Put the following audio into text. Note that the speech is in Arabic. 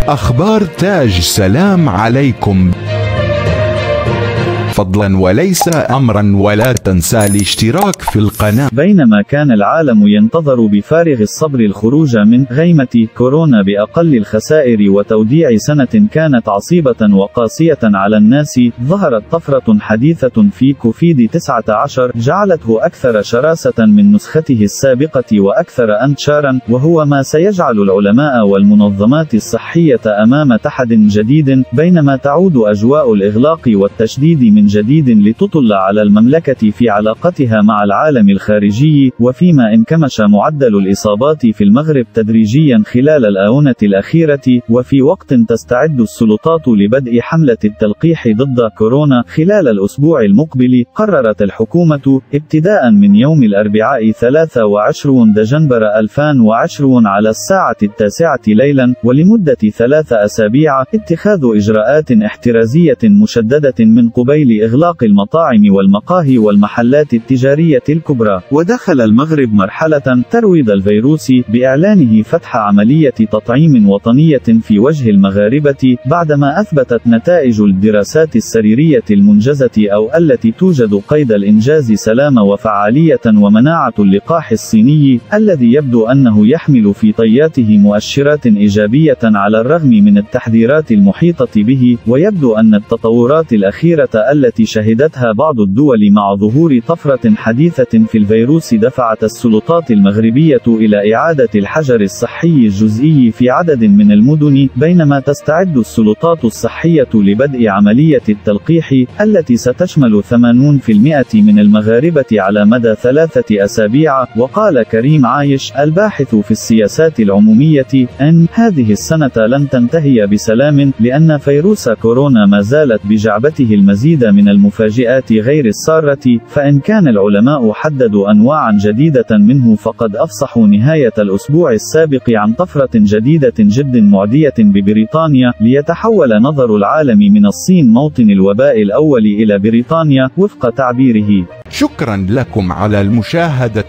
أخبار تاج، سلام عليكم. فضلا وليس أمرا، ولا تنسى الاشتراك في القناة. بينما كان العالم ينتظر بفارغ الصبر الخروج من غيمة كورونا بأقل الخسائر وتوديع سنة كانت عصيبة وقاسية على الناس، ظهرت طفرة حديثة في كوفيد-19 جعلته أكثر شراسة من نسخته السابقة وأكثر انتشارا، وهو ما سيجعل العلماء والمنظمات الصحية أمام تحد جديد، بينما تعود أجواء الإغلاق والتشديد من جديد لتطل على المملكة في علاقتها مع العالم الخارجي، وفيما انكمش معدل الإصابات في المغرب تدريجيا خلال الآونة الأخيرة، وفي وقت تستعد السلطات لبدء حملة التلقيح ضد كورونا خلال الأسبوع المقبل، قررت الحكومة ابتداء من يوم الأربعاء 23 دجنبر 2020 على الساعة 9 ليلا ولمدة 3 أسابيع اتخاذ إجراءات احترازية مشددة من قبيل إغلاق المطاعم والمقاهي والمحلات التجارية الكبرى. ودخل المغرب مرحلة ترويض الفيروس بإعلانه فتح عملية تطعيم وطنية في وجه المغاربة، بعدما أثبتت نتائج الدراسات السريرية المنجزة أو التي توجد قيد الإنجاز سلام وفعالية ومناعة اللقاح الصيني، الذي يبدو أنه يحمل في طياته مؤشرات إيجابية على الرغم من التحذيرات المحيطة به. ويبدو أن التطورات الأخيرة التي شهدتها بعض الدول مع ظهور طفرة حديثة في الفيروس دفعت السلطات المغربية إلى إعادة الحجر الصحي الجزئي في عدد من المدن، بينما تستعد السلطات الصحية لبدء عملية التلقيح التي ستشمل 80% من المغاربة على مدى 3 أسابيع. وقال كريم عايش الباحث في السياسات العمومية أن هذه السنة لن تنتهي بسلام، لأن فيروس كورونا ما زالت بجعبته المزيد من المفاجآت غير السارة، فإن كان العلماء حددوا أنواعا جديدة منه فقد أفصحوا نهاية الأسبوع السابق عن طفرة جديدة جد معدية ببريطانيا، ليتحول نظر العالم من الصين موطن الوباء الأول إلى بريطانيا وفق تعبيره. شكرا لكم على المشاهدة.